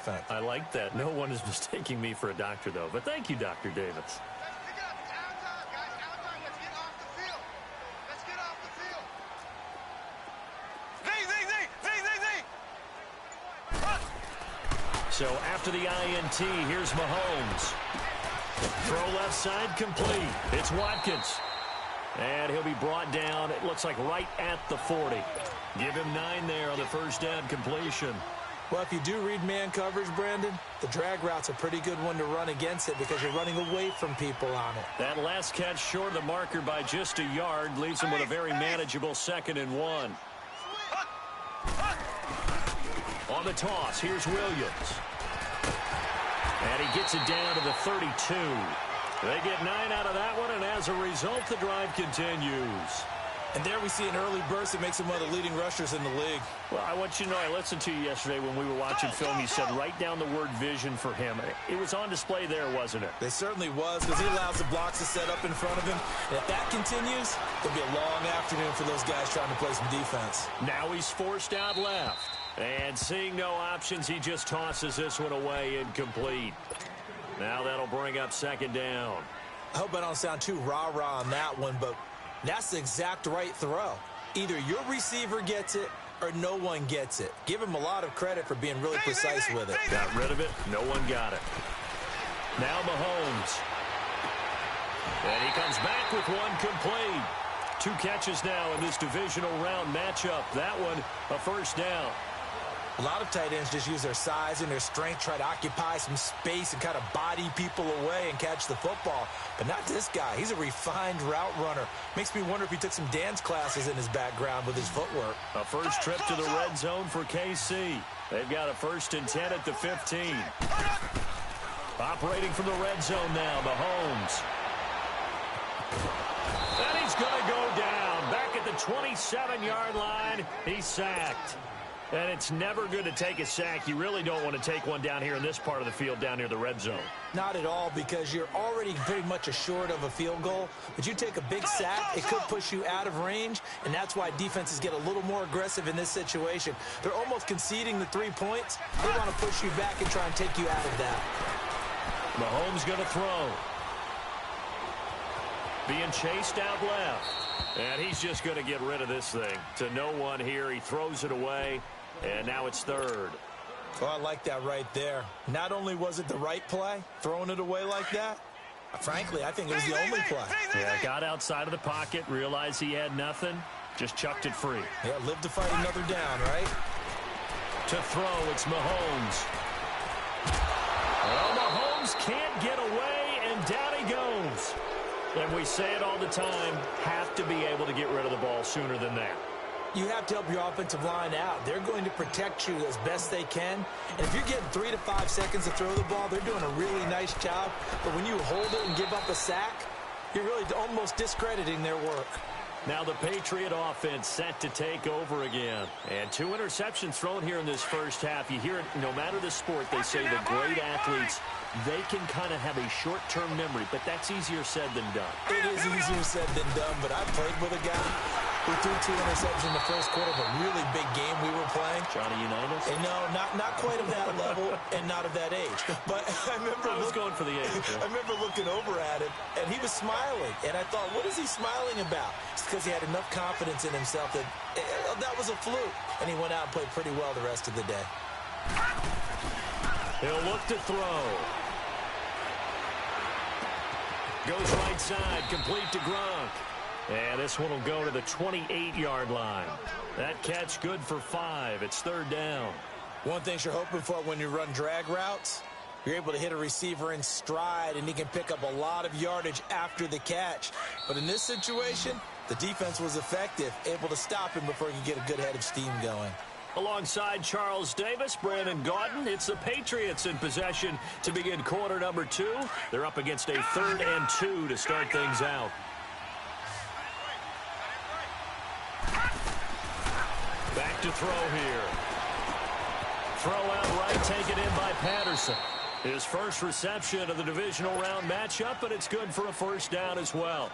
offense. I like that. No one is mistaking me for a doctor, though. But thank you, Dr. Davis. So after the INT, here's Mahomes. Throw left side complete. It's Watkins. And he'll be brought down, it looks like right at the 40. Give him 9 there on the first down completion. Well, if you do read man coverage, Brandon, the drag route's a pretty good one to run against it because you're running away from people on it. That last catch short of the marker by just a yard leaves him with a very manageable 2nd and 1. On the toss, here's Williams. And he gets it down to the 32. They get 9 out of that one, and as a result, the drive continues. And there we see an early burst that makes him one of the leading rushers in the league. Well, I want you to know, I listened to you yesterday when we were watching film. You said write down the word vision for him. It was on display there, wasn't it? It certainly was, because he allows the blocks to set up in front of him. And if that continues, it'll be a long afternoon for those guys trying to play some defense. Now he's forced out left. And seeing no options, he just tosses this one away incomplete. Now that'll bring up 2nd down. I hope I don't sound too rah-rah on that one, but that's the exact right throw. Either your receiver gets it or no one gets it. Give him a lot of credit for being really precise with it. Got rid of it. No one got it. Now Mahomes. And he comes back with one complete. 2 catches now in this divisional round matchup. That one, a first down. A lot of tight ends just use their size and their strength, try to occupy some space and kind of body people away and catch the football. But not this guy. He's a refined route runner. Makes me wonder if he took some dance classes in his background with his footwork. A first trip to the red zone for KC. They've got a 1st and 10 at the 15. Operating from the red zone now, Mahomes. And he's going to go down. Back at the 27-yard line, he's sacked. And it's never good to take a sack. You really don't want to take one down here in this part of the field down near the red zone. Not at all, because you're already pretty much assured of a field goal. But you take a big sack, it could push you out of range, and that's why defenses get a little more aggressive in this situation. They're almost conceding the 3 points. They want to push you back and try and take you out of that. Mahomes going to throw. Being chased out left. And he's just going to get rid of this thing. To no one here. He throws it away. And now it's 3rd. Oh, I like that right there. Not only was it the right play, throwing it away like that, frankly, I think it was the only play. Yeah, got outside of the pocket, realized he had nothing, just chucked it free. Yeah, live to fight another down, right? To throw, it's Mahomes. Well, Mahomes can't get away, and down he goes. And we say it all the time, have to be able to get rid of the ball sooner than that. You have to help your offensive line out. They're going to protect you as best they can. And if you're getting 3 to 5 seconds to throw the ball, they're doing a really nice job. But when you hold it and give up a sack, you're really almost discrediting their work. Now the Patriot offense set to take over again. And 2 interceptions thrown here in this first half. You hear it, no matter the sport, they say the great athletes, they can kind of have a short-term memory, but that's easier said than done. It is easier said than done, but I played with a guy who threw 2 interceptions in the first quarter of a really big game we were playing. Johnny Unitas? And no, not quite of that level and not of that age. But I remember going for the age. I remember looking over at him, and he was smiling. And I thought, what is he smiling about? It's because he had enough confidence in himself that that was a fluke. And he went out and played pretty well the rest of the day. He'll look to throw. Goes right side, complete to Gronk. And this one will go to the 28-yard line. That catch good for 5. It's 3rd down. One thing you're hoping for when you run drag routes, you're able to hit a receiver in stride, and he can pick up a lot of yardage after the catch. But in this situation, the defense was effective, able to stop him before he could get a good head of steam going. Alongside Charles Davis, Brandon Gaudin, it's the Patriots in possession to begin quarter number 2. They're up against a 3rd and 2 to start things out. Back to throw here. Throw out right, taken in by Patterson. His first reception of the divisional round matchup, but it's good for a first down as well.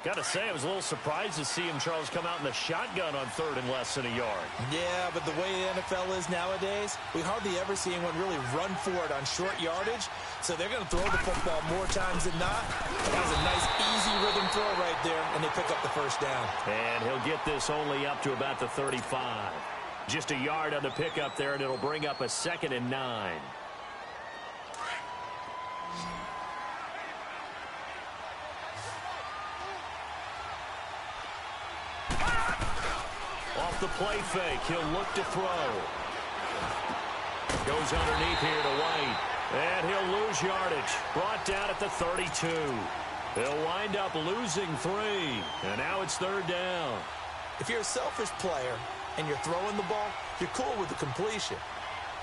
Got to say, I was a little surprised to see him, Charles, come out in the shotgun on 3rd and less than a yard. Yeah, but the way the NFL is nowadays, we hardly ever see anyone really run for it on short yardage. So they're going to throw the football more times than not. That was a nice, easy rhythm throw right there, and they pick up the first down. And he'll get this only up to about the 35. Just a yard on the pickup there, and it'll bring up a 2nd and 9. Off the play fake, he'll look to throw. Goes underneath here to White. And he'll lose yardage. Brought down at the 32. He'll wind up losing 3. And now it's 3rd down. If you're a selfish player and you're throwing the ball, you're cool with the completion.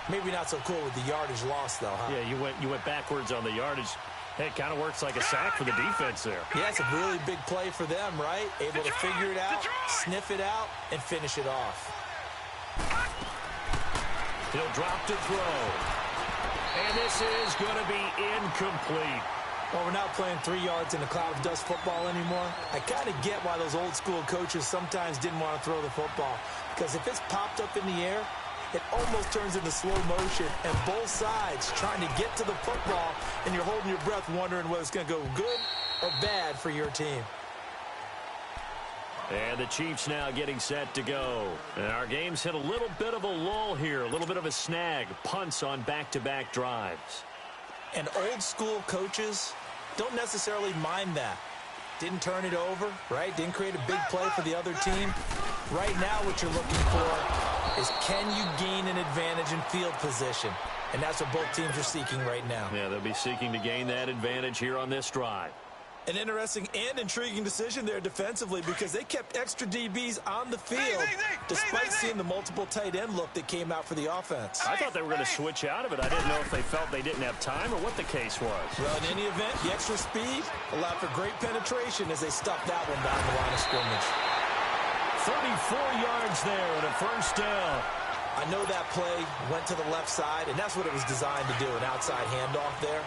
Maybe not so cool with the yardage loss, though, huh? Yeah, you went backwards on the yardage. Hey, it kind of works like a sack for the defense there. Yeah, it's a really big play for them, right? Able to figure it out, sniff it out, and finish it off. He'll drop to throw. And this is going to be incomplete. Well, we're not playing 3 yards in a cloud of dust football anymore. I kind of get why those old school coaches sometimes didn't want to throw the football. Because if it's popped up in the air, it almost turns into slow motion, and both sides trying to get to the football, and you're holding your breath wondering whether it's going to go good or bad for your team. And the Chiefs now getting set to go. And our game's hit a little bit of a lull here, a little bit of a snag, punts on back-to-back drives. And old school coaches don't necessarily mind that. Didn't turn it over, right? Didn't create a big play for the other team. Right now what you're looking for is, can you gain an advantage in field position? And that's what both teams are seeking right now. Yeah, they'll be seeking to gain that advantage here on this drive. An interesting and intriguing decision there defensively, because they kept extra DBs on the field despite seeing the multiple tight end look that came out for the offense. I thought they were going to switch out of it. I didn't know if they felt they didn't have time or what the case was. Well, in any event, the extra speed allowed for great penetration as they stuffed that one down the line of scrimmage. 34 yards there and a first down. I know that play went to the left side, and that's what it was designed to do, an outside handoff there.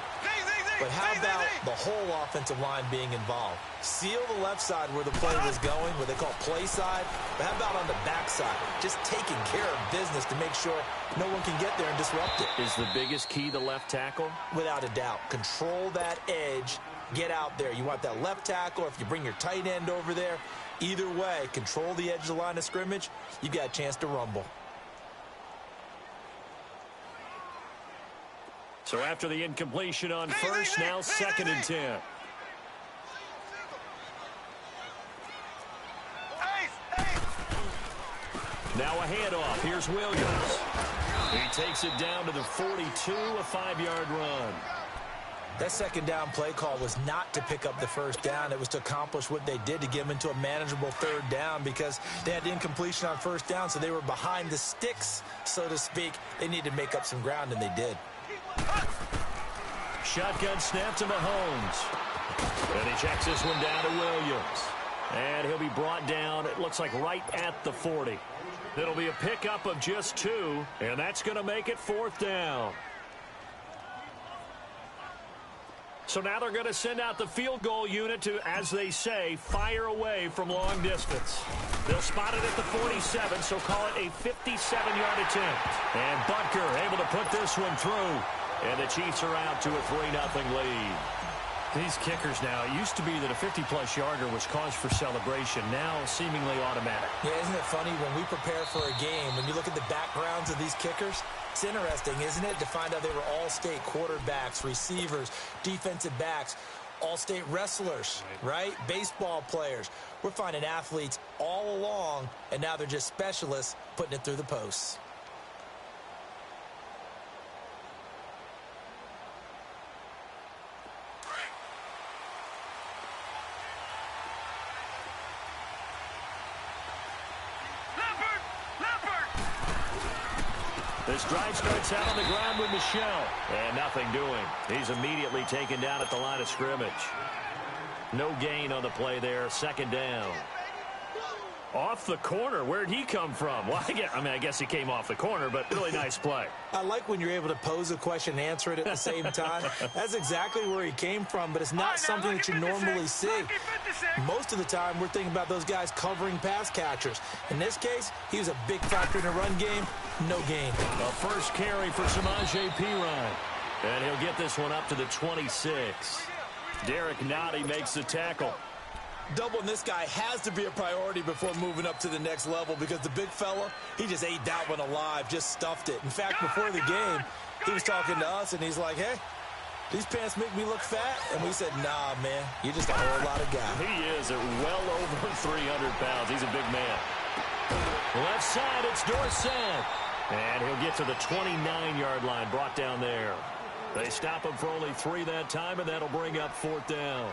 But how about the whole offensive line being involved? Seal the left side where the play was going, what they call play side. But how about on the back side? Just taking care of business to make sure no one can get there and disrupt it. Is the biggest key the left tackle? Without a doubt. Control that edge. Get out there. You want that left tackle, or if you bring your tight end over there, either way, control the edge of the line of scrimmage, you got a chance to rumble. So after the incompletion on first, now 2nd and 10. Now a handoff. Here's Williams. He takes it down to the 42, a 5-yard run. That second down play call was not to pick up the first down. It was to accomplish what they did, to get them into a manageable 3rd down, because they had the incompletion on first down, so they were behind the sticks, so to speak. They needed to make up some ground, and they did. Shotgun snap to Mahomes. And he checks this one down to Williams. And he'll be brought down, it looks like right at the 40. It'll be a pickup of just 2, and that's going to make it 4th down. So now they're going to send out the field goal unit to, as they say, fire away from long distance. They'll spot it at the 47, so call it a 57-yard attempt. And Butker able to put this one through. And the Chiefs are out to a 3-0 lead. These kickers now, it used to be that a 50-plus yarder was cause for celebration. Now seemingly automatic. Yeah, isn't it funny when we prepare for a game, when you look at the backgrounds of these kickers? It's interesting, isn't it, to find out they were all-state quarterbacks, receivers, defensive backs, all-state wrestlers, right? Baseball players. We're finding athletes all along, and now they're just specialists putting it through the posts. This drive starts out on the ground with Michel. And nothing doing. He's immediately taken down at the line of scrimmage. No gain on the play there. 2nd down. Off the corner. Where'd he come from? Well, I guess he came off the corner, but really nice play. I like when you're able to pose a question and answer it at the same time. That's exactly where he came from, but it's not something that you normally see. Most of the time, we're thinking about those guys covering pass catchers. In this case, he was a big factor in the run game. No gain. A first carry for Samaje Perine. And he'll get this one up to the 26. Derek Nottie makes the tackle. Doubling this guy has to be a priority before moving up to the next level because the big fella, he just ate that one alive, just stuffed it. In fact, before the game, he was talking to us, and he's like, hey, these pants make me look fat. And we said, nah, man, you're just a whole lot of guy. He is at well over 300 pounds. He's a big man. Left side, it's Dorsett. And he'll get to the 29-yard line, brought down there. They stop him for only 3 that time, and that'll bring up 4th down.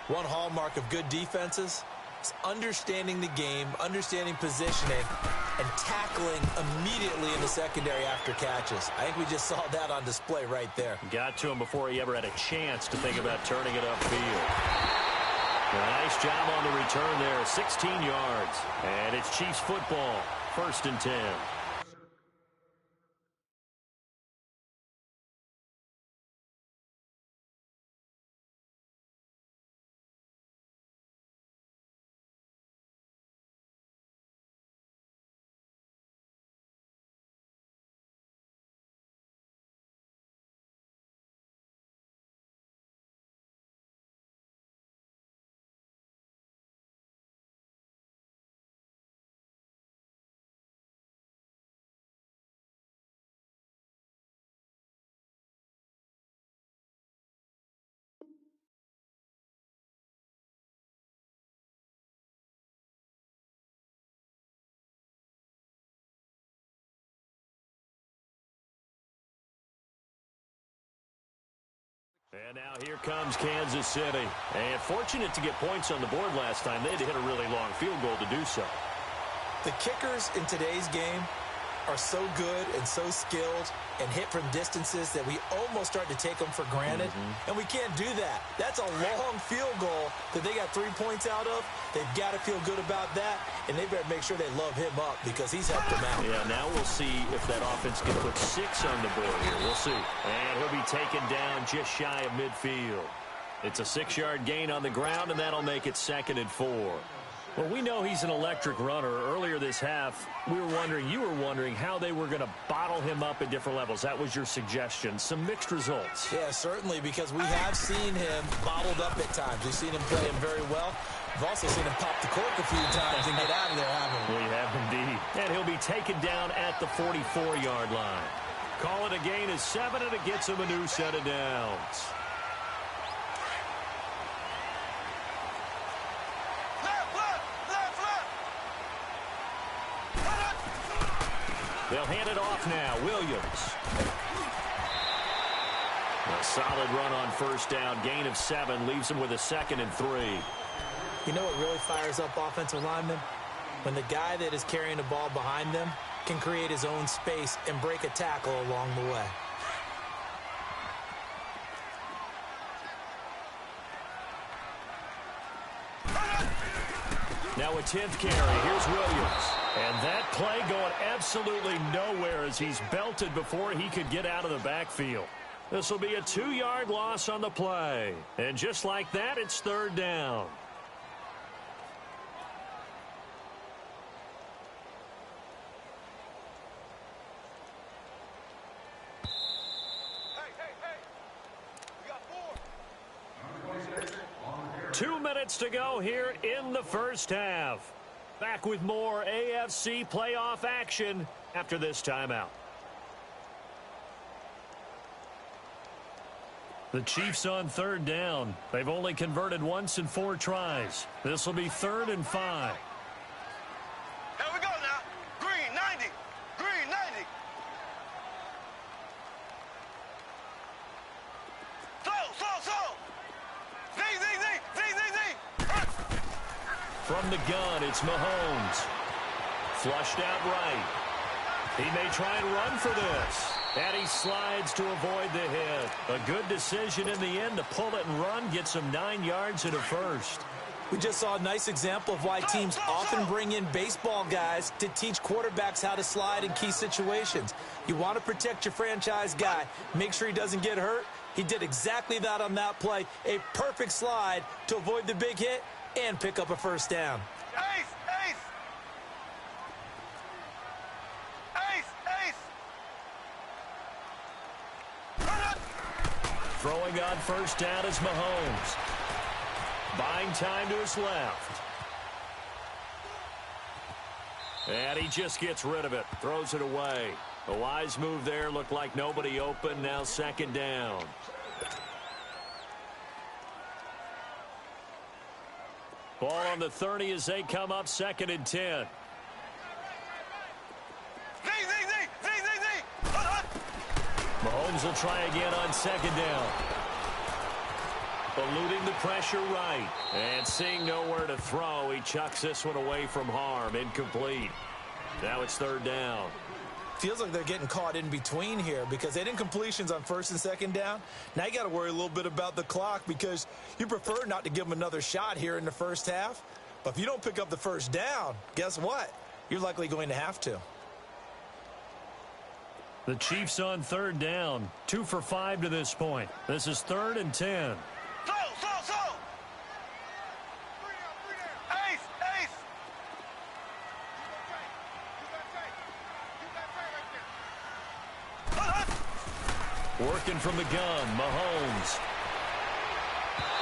One hallmark of good defenses is understanding the game, understanding positioning, and tackling immediately in the secondary after catches. I think we just saw that on display right there. Got to him before he ever had a chance to think about turning it upfield. Nice job on the return there, 16 yards. And it's Chiefs football, 1st and 10. And now here comes Kansas City. And fortunate to get points on the board last time. They had to hit a really long field goal to do so. The kickers in today's game are so good and so skilled and hit from distances that we almost start to take them for granted. And we can't do that. That's a long field goal that they got 3 points out of. They've got to feel good about that, and they better make sure they love him up because he's helped them out. Yeah, now we'll see if that offense can put 6 on the board here. We'll see. And he'll be taken down just shy of midfield. It's a 6-yard gain on the ground, and that'll make it 2nd and 4. Well, we know he's an electric runner. Earlier this half, you were wondering how they were going to bottle him up at different levels. That was your suggestion. Some mixed results. Yeah, certainly, because we have seen him bottled up at times. We've seen him play him very well. We've also seen him pop the cork a few times and get out of there, haven't we? We have indeed. And he'll be taken down at the 44-yard line. Call it a gain of 7, and it gets him a new set of downs. They'll hand it off now. Williams. A solid run on 1st down. Gain of 7 leaves him with a 2nd and 3. You know what really fires up offensive linemen? When the guy that is carrying the ball behind them can create his own space and break a tackle along the way. Now a 10th carry. Here's Williams. And that play going absolutely nowhere as he's belted before he could get out of the backfield. This will be a 2-yard loss on the play. And just like that, it's 3rd down. We got 4. 2 minutes to go here in the 1st half. Back with more AFC playoff action after this timeout. The Chiefs on 3rd down. They've only converted once in 4 tries. This will be 3rd and 5. Here we go now. Green 90. Green 90. Slow. Z. From the gun, it's Mahomes. Flushed out right. He may try and run for this. And he slides to avoid the hit. A good decision in the end to pull it and run. Gets him 9 yards and a 1st. We just saw a nice example of why teams often bring in baseball guys to teach quarterbacks how to slide in key situations. You want to protect your franchise guy. Make sure he doesn't get hurt. He did exactly that on that play. A perfect slide to avoid the big hit and pick up a first down. Ace, ace. Ace, ace. Throwing on first down is Mahomes. Buying time to his left. And he just gets rid of it. Throws it away. A wise move there. Looked like nobody open. Now second down. Ball on the 30 as they come up second and 10. Mahomes will try again on second down. Eluding the pressure right. And seeing nowhere to throw, he chucks this one away from harm. Incomplete. Now it's third down. Feels like they're getting caught in between here because they didn't completions on first and second down. Now you got to worry a little bit about the clock because you prefer not to give them another shot here in the first half. But if you don't pick up the first down, guess what? You're likely going to have to. The Chiefs on third down. 2 for 5 to this point. This is 3rd and 10. Throw. Ace, ace. Working from the gun, Mahomes.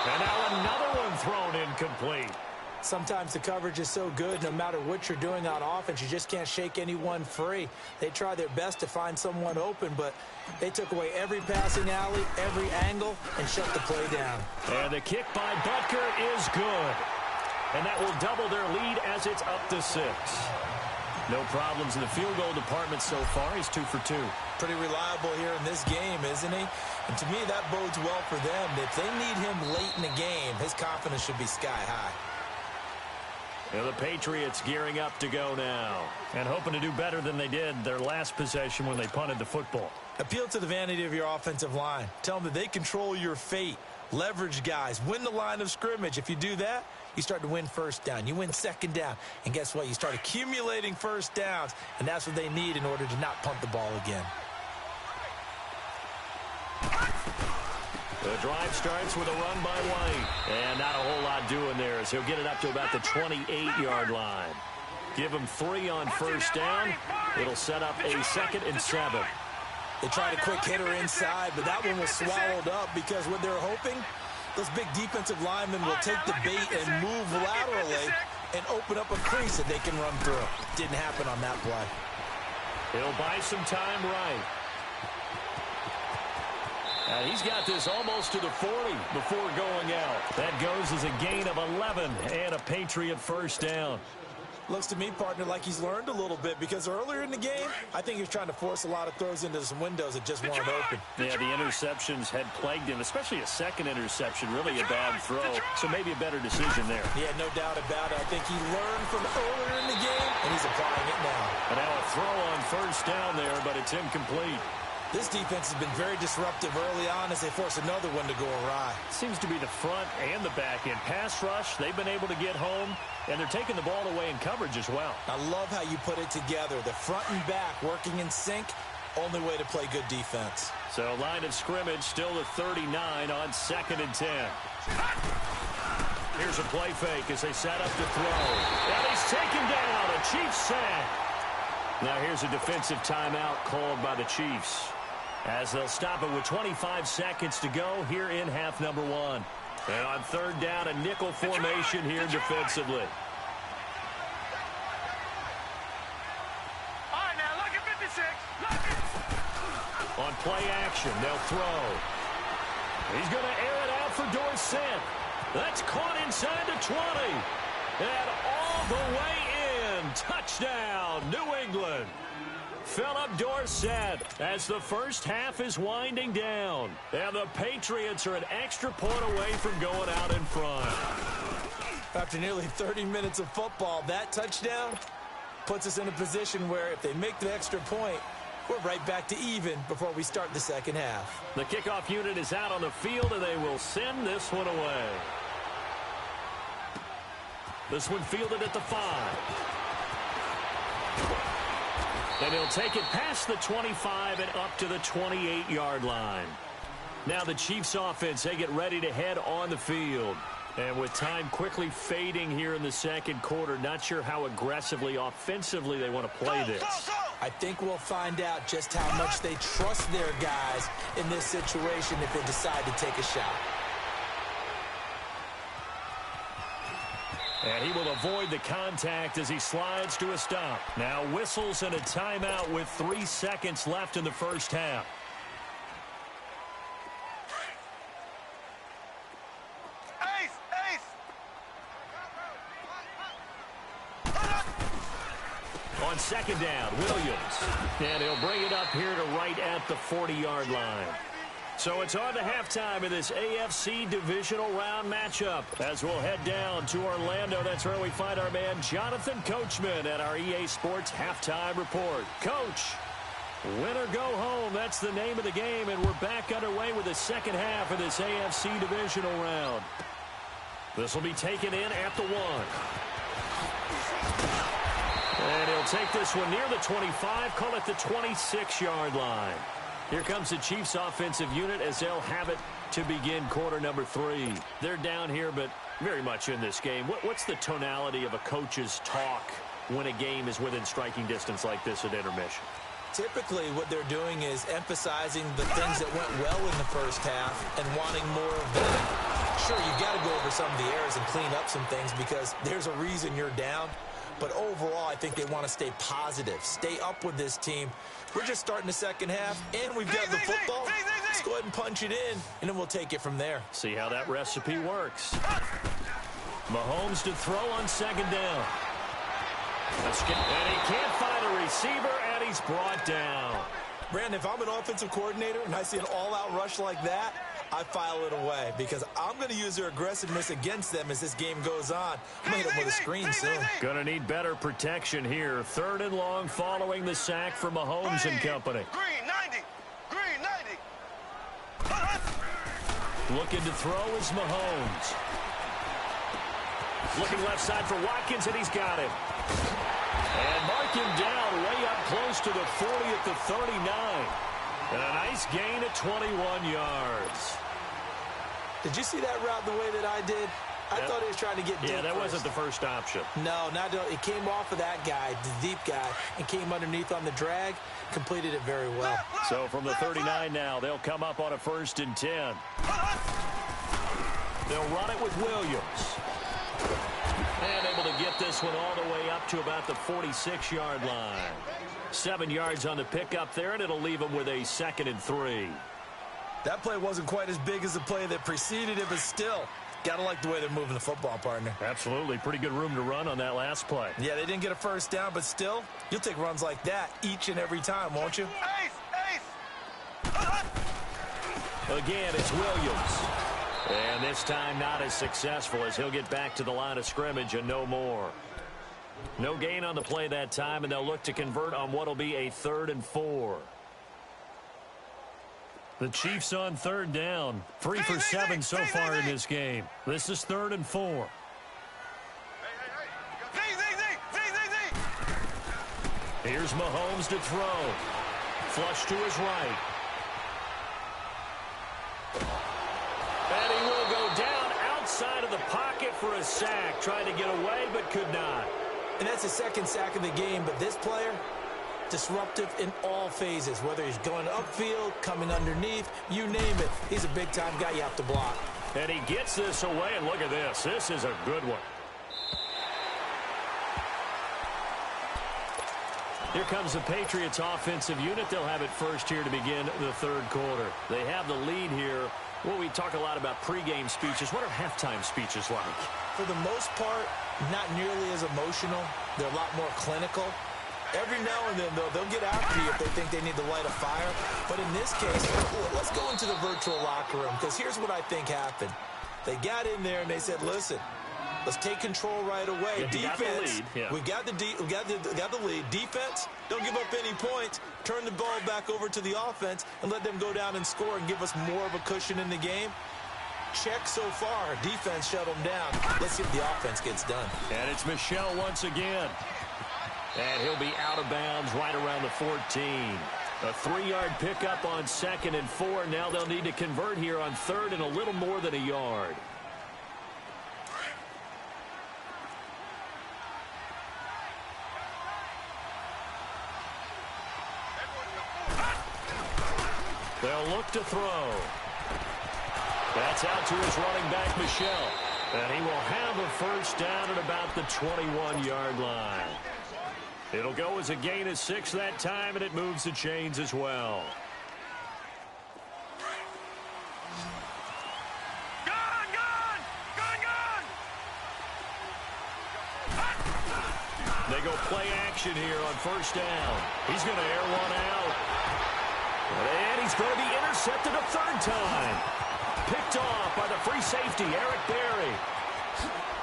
And now another one thrown incomplete. Sometimes the coverage is so good, no matter what you're doing on offense, you just can't shake anyone free. They try their best to find someone open, but they took away every passing alley, every angle, and shut the play down. And the kick by Butker is good. And that will double their lead as it's up to 6. No problems in the field goal department so far. He's 2 for 2. Pretty reliable here in this game, isn't he? And to me, that bodes well for them. If they need him late in the game, his confidence should be sky high. And the Patriots gearing up to go now. And hoping to do better than they did their last possession when they punted the football. Appeal to the vanity of your offensive line. Tell them that they control your fate. Leverage guys. Win the line of scrimmage. If you do that, you start to win first down. You win second down. And guess what? You start accumulating first downs. And that's what they need in order to not punt the ball again. The drive starts with a run by White. And not a whole lot doing there as he'll get it up to about the 28-yard line. Give him 3 on first down. It'll set up a 2nd and 7. They tried a quick hitter inside, but that one was swallowed up because what they're hoping, those big defensive linemen will take the bait and move laterally and open up a crease that they can run through. Didn't happen on that play. He'll buy some time right. And he's got this almost to the 40 before going out. That goes as a gain of 11 and a Patriot first down. Looks to me, partner, like he's learned a little bit because earlier in the game, I think he was trying to force a lot of throws into some windows that just weren't open. Yeah, the interceptions had plagued him, especially a second interception, really a bad throw. So maybe a better decision there. Yeah, no doubt about it. I think he learned from earlier in the game, and he's applying it now. And now a throw on first down there, but it's incomplete. This defense has been very disruptive early on as they force another one to go awry. Seems to be the front and the back end. Pass rush, they've been able to get home, and they're taking the ball away in coverage as well. I love how you put it together. The front and back working in sync, only way to play good defense. So line of scrimmage still at 39 on 2nd and 10. Here's a play fake as they set up to throw. And he's taken down, a Chiefs sack. Now here's a defensive timeout called by the Chiefs, as they'll stop it with 25 seconds to go here in half number 1. And on third down, a nickel formation here defensively. All right, now, look at 56. Look it. On play action, they'll throw. He's going to air it out for Dorsett. That's caught inside the 20. And all the way in. Touchdown, New England. Philip Dorsett as the first half is winding down. And the Patriots are an extra point away from going out in front. After nearly 30 minutes of football, that touchdown puts us in a position where if they make the extra point, we're right back to even before we start the second half. The kickoff unit is out on the field, and they will send this one away. This one fielded at the 5. And he'll take it past the 25 and up to the 28-yard line. Now the Chiefs offense, they get ready to head on the field. And with time quickly fading here in the second quarter, not sure how aggressively, offensively they want to play this. I think we'll find out just how much they trust their guys in this situation if they decide to take a shot. And he will avoid the contact as he slides to a stop. Now whistles and a timeout with 3 seconds left in the first half. On second down, Williams. And he'll bring it up here to right at the 40-yard line. So it's on to halftime in this AFC divisional round matchup. As we'll head down to Orlando, that's where we find our man Jonathan Coachman at our EA Sports Halftime Report. Coach, win or go home, that's the name of the game, and we're back underway with the second half of this AFC divisional round. This will be taken in at the 1. And he'll take this one near the 25, call it the 26-yard line. Here comes the Chiefs offensive unit as they'll have it to begin quarter number 3. They're down here, but very much in this game. What's the tonality of a coach's talk when a game is within striking distance like this at intermission? Typically, what they're doing is emphasizing the things that went well in the first half and wanting more of that. Sure, you've got to go over some of the errors and clean up some things because there's a reason you're down. But overall, I think they want to stay positive, stay up with this team. We're just starting the second half, and we've got the football. Let's go ahead and punch it in, and then we'll take it from there. See how that recipe works. Mahomes to throw on second down. And he can't find a receiver, and he's brought down. Brandon, if I'm an offensive coordinator and I see an all-out rush like that, I file it away because I'm going to use their aggressiveness against them as this game goes on. I'm going to hit them with a screen soon. Going to need better protection here. 3rd and long following the sack from Mahomes and company. Green 90. Green 90. Looking to throw is Mahomes. Looking left side for Watkins, and he's got him. And mark him down way up close to the 40 at the 39. And a nice gain of 21 yards. Did you see that route the way that I did? I thought he was trying to get deep. Yeah, that first. wasn't the first option. No, it came off of that guy, the deep guy, and came underneath on the drag, completed it very well. So from the 39 now, they'll come up on a 1st and 10. They'll run it with Williams. And able to get this one all the way up to about the 46-yard line. 7 yards on the pickup there, and it'll leave them with a 2nd and 3. That play wasn't quite as big as the play that preceded it, but still, got to like the way they're moving the football, partner. Absolutely. Pretty good room to run on that last play. Yeah, they didn't get a first down, but still, you'll take runs like that each and every time, won't you? Again, it's Williams. And this time not as successful as he'll get back to the line of scrimmage and no more. No gain on the play that time, and they'll look to convert on what will be a 3rd and 4. The Chiefs on 3rd down. 3 for 7 so far in this game. This is 3rd and 4. Here's Mahomes to throw. Flush to his right. And he will go down outside of the pocket for a sack. Trying to get away, but could not. And that's the 2nd sack of the game, but this player, disruptive in all phases, whether he's going upfield, coming underneath, you name it. He's a big-time guy you have to block. And he gets this away, and look at this. This is a good one. Here comes the Patriots offensive unit. They'll have it first here to begin the 3rd quarter. They have the lead here. Well, we talk a lot about pregame speeches. What are halftime speeches like? For the most part, not nearly as emotional. They're a lot more clinical. Every now and then, though, they'll get after you if they think they need to light a fire. But in this case, let's go into the virtual locker room, because here's what I think happened. They got in there and they said, listen, let's take control right away. Defense, we got the lead. Defense, don't give up any points. Turn the ball back over to the offense and let them go down and score and give us more of a cushion in the game. Check so far. Defense shut them down. Let's see if the offense gets done. And it's Michel once again. And he'll be out of bounds right around the 14. A 3-yard pickup on 2nd and 4. Now they'll need to convert here on 3rd and a little more than a yard. They'll look to throw. That's out to his running back, Michel. And he will have a first down at about the 21-yard line. It'll go as a gain of 6 that time, and it moves the chains as well. They go play action here on first down. He's going to air one out. And he's going to be intercepted a third time. Picked off by the free safety, Eric Berry.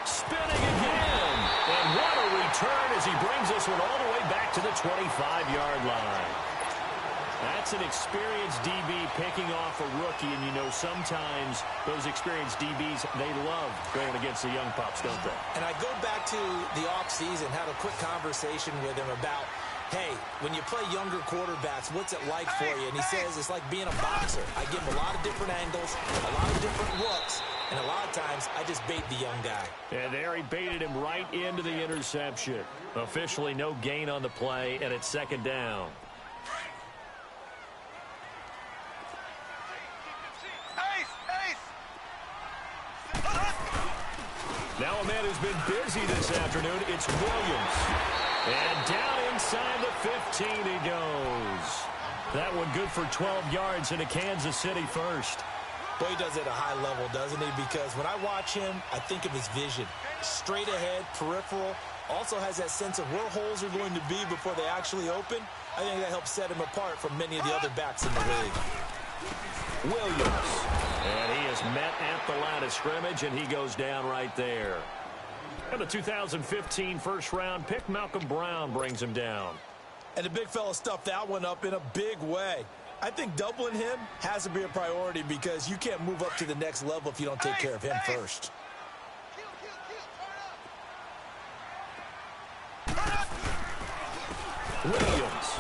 Spinning again. And what a return as he brings this one all the way back to the 25-yard line. That's an experienced DB picking off a rookie, and you know sometimes those experienced DBs, they love going against the young pups, don't they? And I go back to the offseason, had a quick conversation with him about, hey, when you play younger quarterbacks, what's it like for you? And he says it's like being a boxer. I give him a lot of different angles, a lot of different looks, and a lot of times I just bait the young guy. And there he baited him right into the interception. Officially no gain on the play, and it's second down. Now a man who's been busy this afternoon, it's Williams. And down inside the 15 he goes. That one good for 12 yards into Kansas City first. Boy, he does it at a high level, doesn't he? Because when I watch him, I think of his vision. Straight ahead, peripheral. Also has that sense of where holes are going to be before they actually open. I think that helps set him apart from many of the other backs in the league. Williams. And he is met at the line of scrimmage, and he goes down right there. And the 2015 first-round pick, Malcolm Brown, brings him down. And the big fella stuffed that one up in a big way. I think doubling him has to be a priority because you can't move up to the next level if you don't take care of him first. Williams.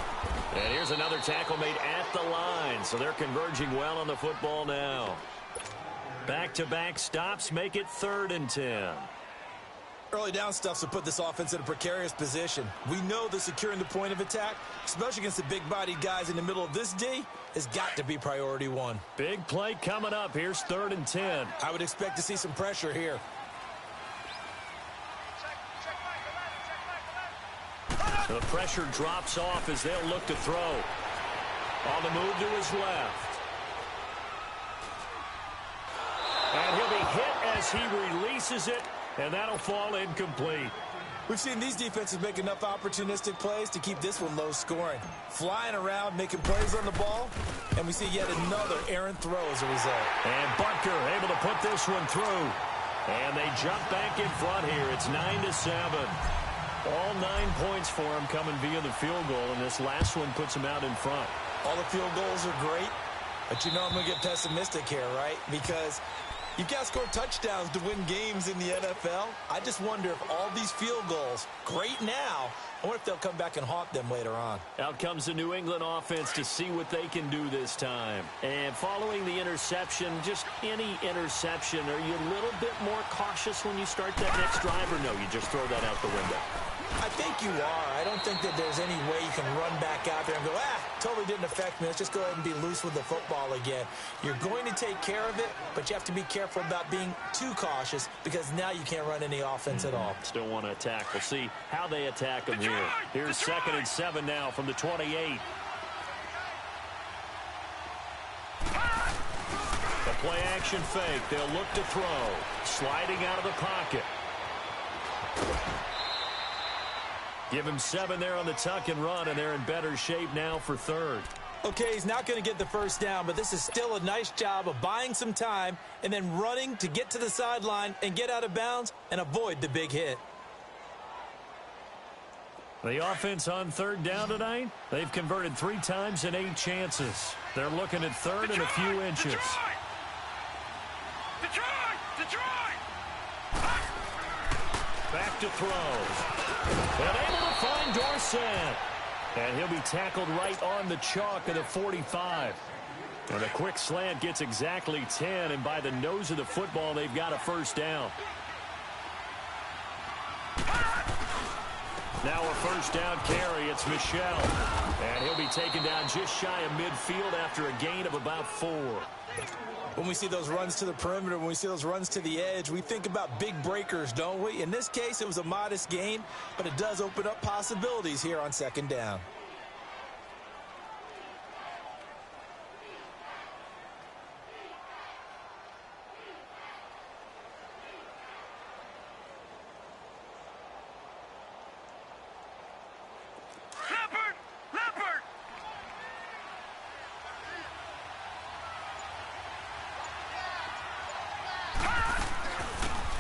And here's another tackle made at the line, so they're converging well on the football now. Back-to-back stops make it 3rd and 10. Early down stuffs will put this offense in a precarious position. We know that securing the point of attack, especially against the big-bodied guys in the middle of this D, has got to be priority 1. Big play coming up. Here's 3rd and 10. I would expect to see some pressure here. The pressure drops off as they'll look to throw. On the move to his left. And he'll be hit as he releases it, and that'll fall incomplete. We've seen these defenses make enough opportunistic plays to keep this one low scoring. Flying around, making plays on the ball, and we see yet another errant throw as a result. And Butker able to put this one through. And they jump back in front here. It's 9-7. All 9 points for him coming via the field goal, and this last one puts him out in front. All the field goals are great, but you know I'm going to get pessimistic here, right? Because you've got to score touchdowns to win games in the NFL. I just wonder if all these field goals, great now, I wonder if they'll come back and haunt them later on. Out comes the New England offense to see what they can do this time. And following the interception, just any interception, are you a little bit more cautious when you start that next drive, or no, you just throw that out the window? I think you are. I don't think that there's any way you can run back out there and go, totally didn't affect me. Let's just go ahead and be loose with the football again. You're going to take care of it, but you have to be careful about being too cautious because now you can't run any offense at all. Still want to attack. We'll see how they attack them here. Here's 2nd and 7 now from the 28. The play action fake. They'll look to throw. Sliding out of the pocket. Give him 7 there on the tuck and run, and they're in better shape now for 3rd. Okay, he's not going to get the first down, but this is still a nice job of buying some time and then running to get to the sideline and get out of bounds and avoid the big hit. The offense on 3rd down tonight, they've converted 3 times in 8 chances. They're looking at 3rd and a few inches. Back to throw. And able to find Dorsett. And he'll be tackled right on the chalk of the 45. And a quick slant gets exactly 10, and by the nose of the football, they've got a first down. Now a first down carry. It's Michel. And he'll be taken down just shy of midfield after a gain of about 4. When we see those runs to the perimeter, when we see those runs to the edge, we think about big breakers, don't we? In this case, it was a modest gain, but it does open up possibilities here on second down.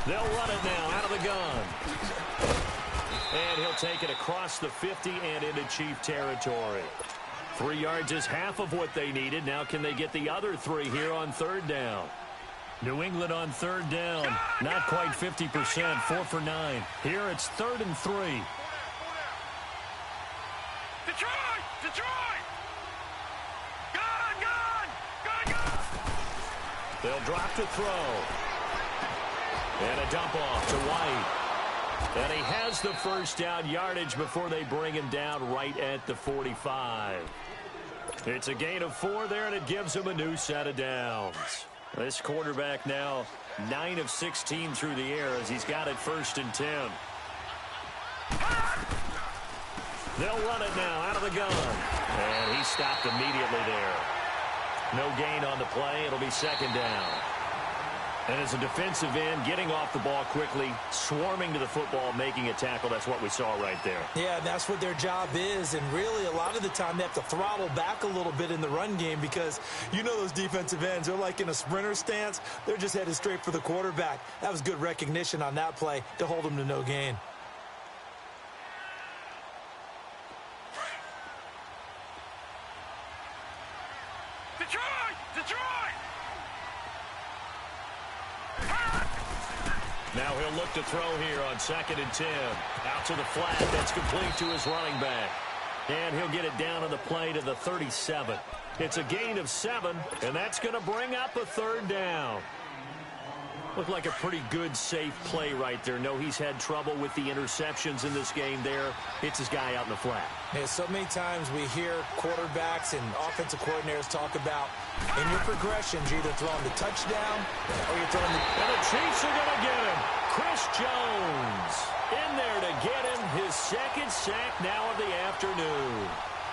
They'll run it now out of the gun. And he'll take it across the 50 and into Chief territory. 3 yards is half of what they needed. Now can they get the other 3 here on third down? New England on third down. Not quite 50%. 4 for 9. Here it's 3rd and 3. Detroit! Detroit! Gun! They'll drop to throw. And a dump off to White. And he has the first down yardage before they bring him down right at the 45. It's a gain of 4 there, and it gives him a new set of downs. This quarterback now 9 of 16 through the air as he's got it 1st and 10. They'll run it now out of the gun. And he stopped immediately there. No gain on the play. It'll be 2nd down. And as a defensive end, getting off the ball quickly, swarming to the football, making a tackle, that's what we saw right there. Yeah, that's what their job is. And really, a lot of the time, they have to throttle back a little bit in the run game because you know those defensive ends, they're like in a sprinter stance. They're just headed straight for the quarterback. That was good recognition on that play to hold them to no gain. Now he'll look to throw here on 2nd and 10. Out to the flat. That's complete to his running back. And he'll get it down on the play to the 37. It's a gain of 7, and that's going to bring up a 3rd down. Looked like a pretty good, safe play right there. No, he's had trouble with the interceptions in this game there. It's his guy out in the flat. Yeah, so many times we hear quarterbacks and offensive coordinators talk about in your progressions, you're either throwing the touchdown or you're throwing the... And the Chiefs are going to get him. Chris Jones in there to get him his 2nd sack now of the afternoon.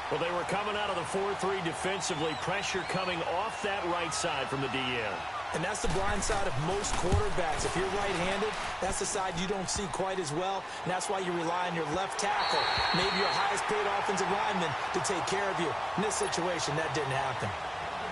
Well, they were coming out of the 4-3 defensively. Pressure coming off that right side from the DN. And that's the blind side of most quarterbacks. If you're right-handed, that's the side you don't see quite as well. And that's why you rely on your left tackle, maybe your highest-paid offensive lineman, to take care of you. In this situation, that didn't happen.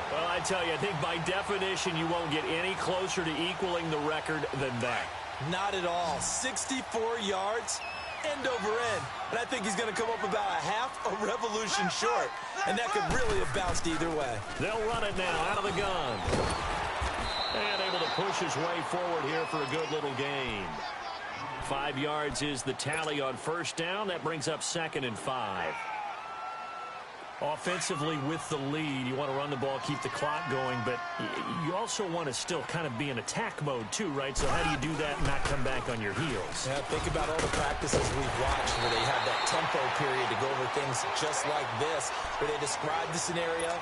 Well, I tell you, I think by definition you won't get any closer to equaling the record than that. Not at all. 64 yards, end over end. And I think he's going to come up about a half a revolution short. And that could really have bounced either way. They'll run it now out of the gun. And able to push his way forward here for a good little gain. 5 yards is the tally on 1st down. That brings up 2nd and 5. Offensively with the lead, you want to run the ball, keep the clock going, but you also want to still kind of be in attack mode too, right? So how do you do that and not come back on your heels? Yeah, think about all the practices we've watched where they have that tempo period to go over things just like this, where they describe the scenario,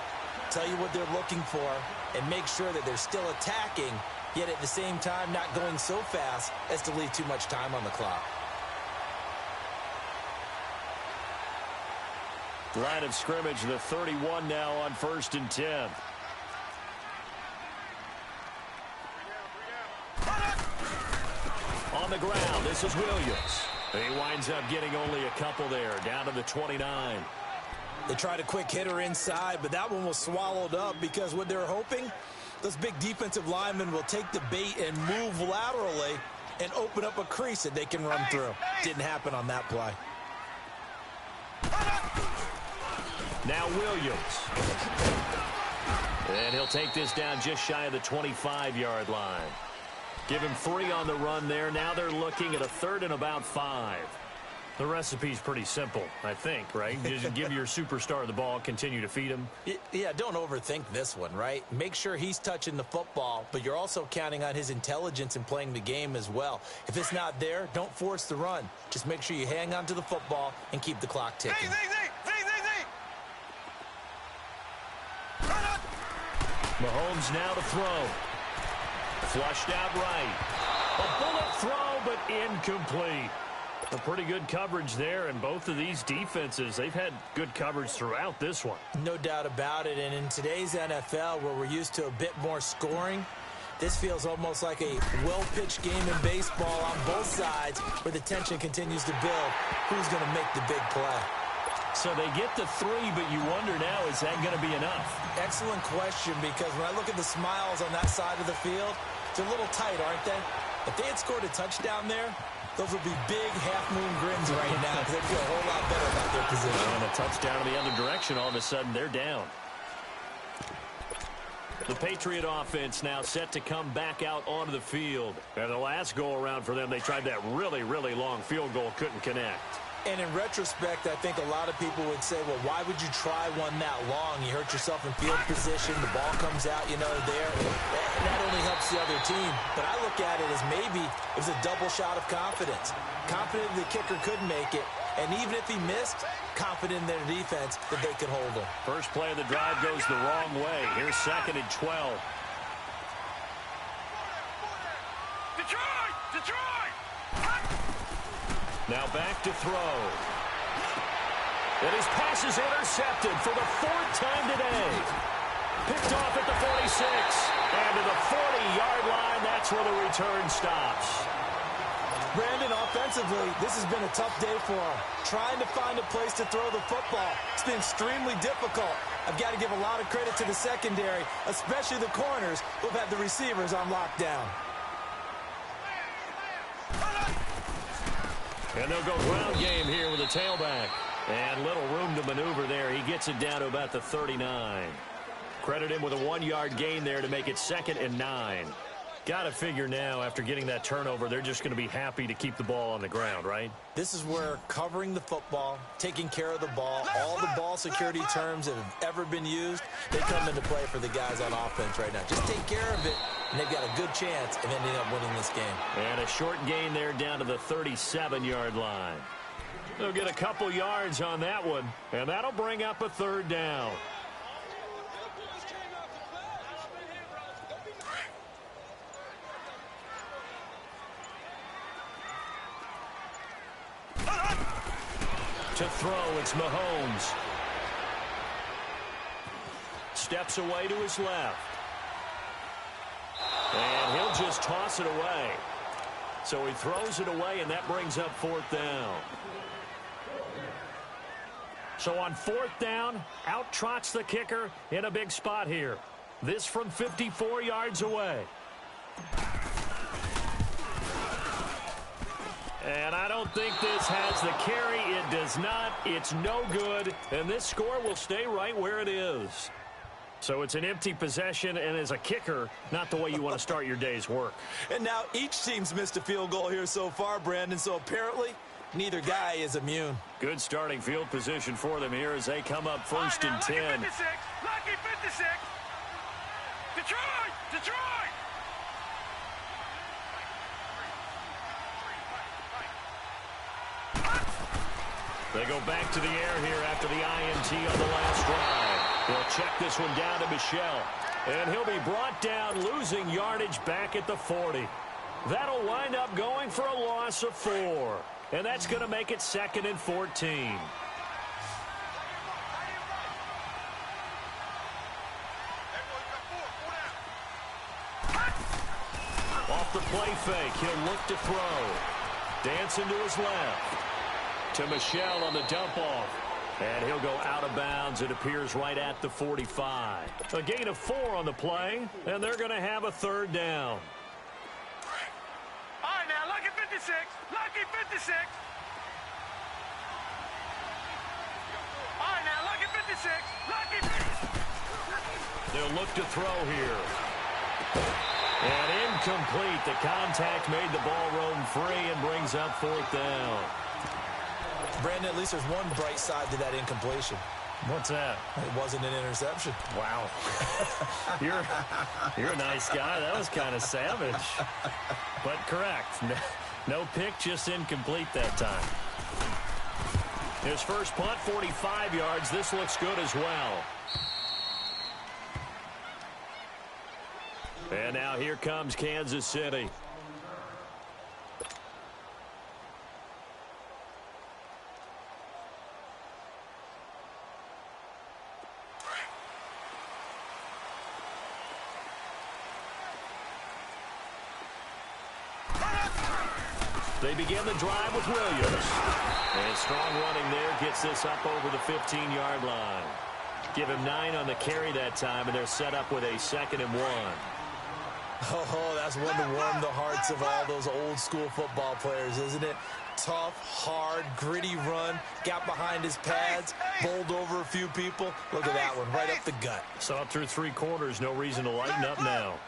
tell you what they're looking for, and make sure that they're still attacking, yet at the same time not going so fast as to leave too much time on the clock. Line of scrimmage, the 31 now on 1st and 10. On the ground, this is Williams. He winds up getting only a couple there, down to the 29. They tried a quick hitter inside, but that one was swallowed up because what they're hoping, those big defensive linemen will take the bait and move laterally and open up a crease that they can run through. Didn't happen on that play. Now Williams. And he'll take this down just shy of the 25-yard line. Give him 3 on the run there. Now they're looking at a 3rd and about 5. The recipe's pretty simple, I think, right? You just give your superstar the ball, continue to feed him. Yeah, don't overthink this one, right? Make sure he's touching the football, but you're also counting on his intelligence in playing the game as well. If it's not there, don't force the run. Just make sure you hang on to the football and keep the clock ticking. Mahomes now to throw. Flushed out right. A bullet throw, but incomplete. A pretty good coverage there, and both of these defenses, they've had good coverage throughout this one. No doubt about it, and in today's NFL, where we're used to a bit more scoring, this feels almost like a well-pitched game in baseball on both sides, where the tension continues to build. Who's going to make the big play? So they get the 3, but you wonder now, is that going to be enough? Excellent question, because when I look at the smiles on that side of the field, they're a little tight, aren't they? If they had scored a touchdown there, those would be big half-moon grins right now because they feel a whole lot better about their position. And a touchdown in the other direction, all of a sudden they're down. The Patriot offense now set to come back out onto the field. And the last go-around for them, they tried that really, really long field goal, couldn't connect. And in retrospect, I think a lot of people would say, well, why would you try one that long? You hurt yourself in field position. The ball comes out, there. That only helps the other team. But I look at it as maybe it was a double shot of confidence. Confident the kicker could make it. And even if he missed, confident in their defense that they could hold him. First play of the drive goes the wrong way. Here's 2nd and 12. Detroit! Now back to throw. And his pass is intercepted for the 4th time today. Picked off at the 46. And to the 40-yard line, that's where the return stops. Brandon, offensively, this has been a tough day for him. Trying to find a place to throw the football. It's been extremely difficult. I've got to give a lot of credit to the secondary, especially the corners who've had the receivers on lockdown. And they'll go ground game here with a tailback. And little room to maneuver there. He gets it down to about the 39. Credit him with a 1-yard gain there to make it 2nd and 9. Got to figure now, after getting that turnover, they're just going to be happy to keep the ball on the ground, right? This is where covering the football, taking care of the ball, all the ball security terms that have ever been used, they come into play for the guys on offense right now. Just take care of it, and they've got a good chance of ending up winning this game. And a short gain there down to the 37-yard line. They'll get a couple yards on that one, and that'll bring up a 3rd down. To throw, it's Mahomes. Steps away to his left. And he'll just toss it away. So he throws it away, and that brings up 4th down. So on 4th down, out trots the kicker in a big spot here. This from 54 yards away. And I don't think this has the carry. It does not. It's no good. And this score will stay right where it is. So it's an empty possession, and as a kicker, not the way you want to start your day's work. And now each team's missed a field goal here so far, Brandon, so apparently neither guy is immune. Good starting field position for them here as they come up 1st and 10. Lucky 56. Detroit! They go back to the air here after the INT on the last drive. They'll check this one down to Michel. And he'll be brought down, losing yardage back at the 40. That'll wind up going for a loss of 4. And that's going to make it 2nd and 14. Off the play fake, he'll look to throw. Dancing to his left. To Michel on the dump-off. And he'll go out of bounds. It appears right at the 45. A gain of 4 on the play, and they're going to have a 3rd down. All right, now, lucky 56. Lucky 56. All right, now, lucky 56. Lucky 56. They'll look to throw here. And incomplete. The contact made the ball roam free and brings up 4th down. Brandon, at least there's one bright side to that incompletion. What's that? It wasn't an interception. Wow. You're a nice guy. That was kind of savage. But correct. No pick, just incomplete that time. His first punt, 45 yards. This looks good as well. And now here comes Kansas City. They begin the drive with Williams. And strong running there gets this up over the 15-yard line. Give him 9 on the carry that time, and they're set up with a 2nd and 1. Oh, that's one to warm the hearts of all those old-school football players, isn't it? Tough, hard, gritty run, got behind his pads, bowled over a few people. Look at that one, right up the gut. Saw it through 3 quarters, no reason to lighten up now.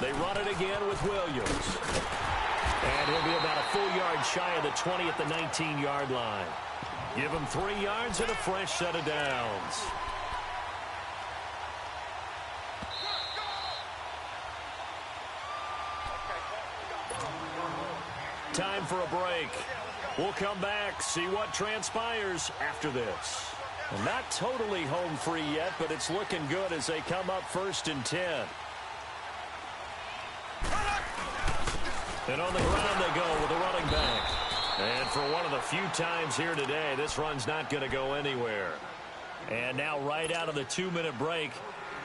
They run it again with Williams. And he'll be about a full yard shy of the 20 at the 19-yard line. Give him 3 yards and a fresh set of downs. Time for a break. We'll come back, see what transpires after this. Well, not totally home free yet, but it's looking good as they come up 1st and 10. And on the ground they go with the running back. And for one of the few times here today, this run's not going to go anywhere. And now right out of the 2-minute break,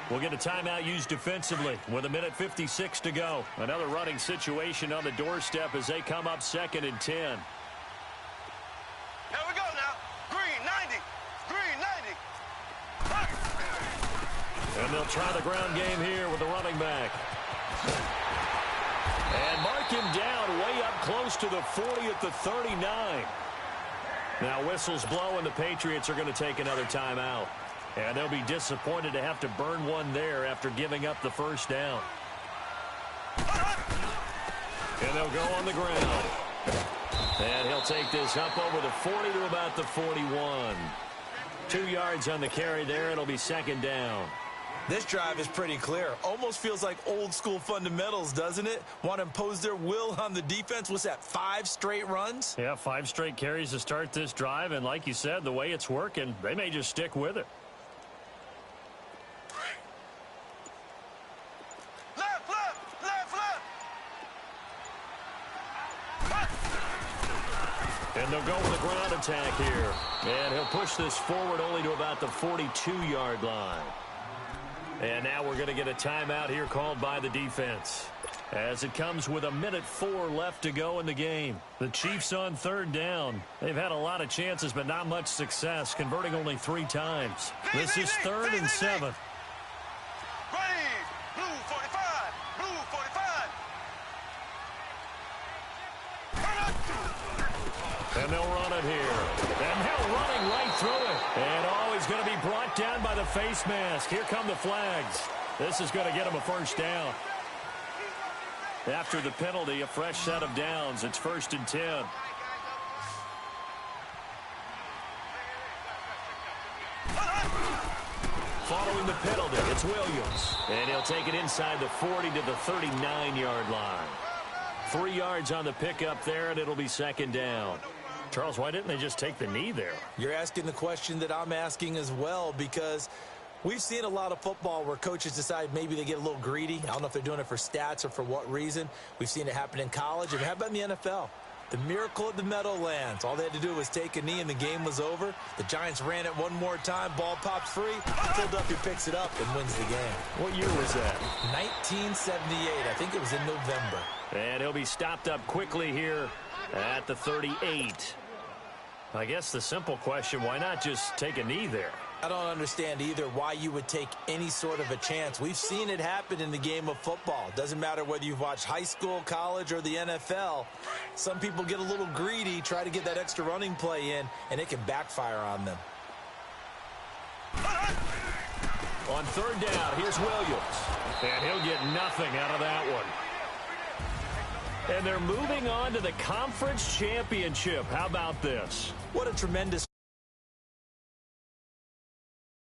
we'll get a timeout used defensively with 1:56 to go. Another running situation on the doorstep as they come up 2nd and 10. Here we go now. Green, 90. Green, 90. And they'll try the ground game here with the running back. And mark him down way up close to the 40 at the 39. Now whistles blow and the Patriots are going to take another timeout. And they'll be disappointed to have to burn one there after giving up the 1st down. And they'll go on the ground. And he'll take this up over the 40 to about the 41. 2 yards on the carry there. It'll be 2nd down. This drive is pretty clear. Almost feels like old-school fundamentals, doesn't it? Want to impose their will on the defense. What's that, 5 straight runs? Yeah, 5 straight carries to start this drive. And like you said, the way it's working, they may just stick with it. Left, left, left, left. And they'll go with a ground attack here. And he'll push this forward only to about the 42-yard line. And now we're going to get a timeout here called by the defense. As it comes with 1:04 left to go in the game. The Chiefs on 3rd down. They've had a lot of chances, but not much success, converting only 3 times. This is 3rd and 7. Ready. Blue 45. Blue 45. And they'll run it here. And they're running right through it. And he's going to be brought down by the face mask. Here come the flags. This is going to get him a 1st down. After the penalty, a fresh set of downs. It's 1st and 10. Following the penalty, it's Williams. And he'll take it inside the 40 to the 39-yard line. 3 yards on the pickup there, and it'll be 2nd down. Charles, why didn't they just take the knee there? You're asking the question that I'm asking as well, because we've seen a lot of football where coaches decide maybe they get a little greedy. I don't know if they're doing it for stats or for what reason. We've seen it happen in college. And how about in the NFL? The miracle at the Meadowlands. All they had to do was take a knee and the game was over. The Giants ran it one more time. Ball pops free. Philadelphia picks it up and wins the game. What year was that? 1978. I think it was in November. And he'll be stopped up quickly here at the 38. I guess the simple question, why not just take a knee there? I don't understand either why you would take any sort of a chance. We've seen it happen in the game of football. Doesn't matter whether you've watched high school, college, or the NFL. Some people get a little greedy, try to get that extra running play in, and it can backfire on them. On 3rd down, here's Williams. And he'll get nothing out of that one. And they're moving on to the conference championship. How about this? What a tremendous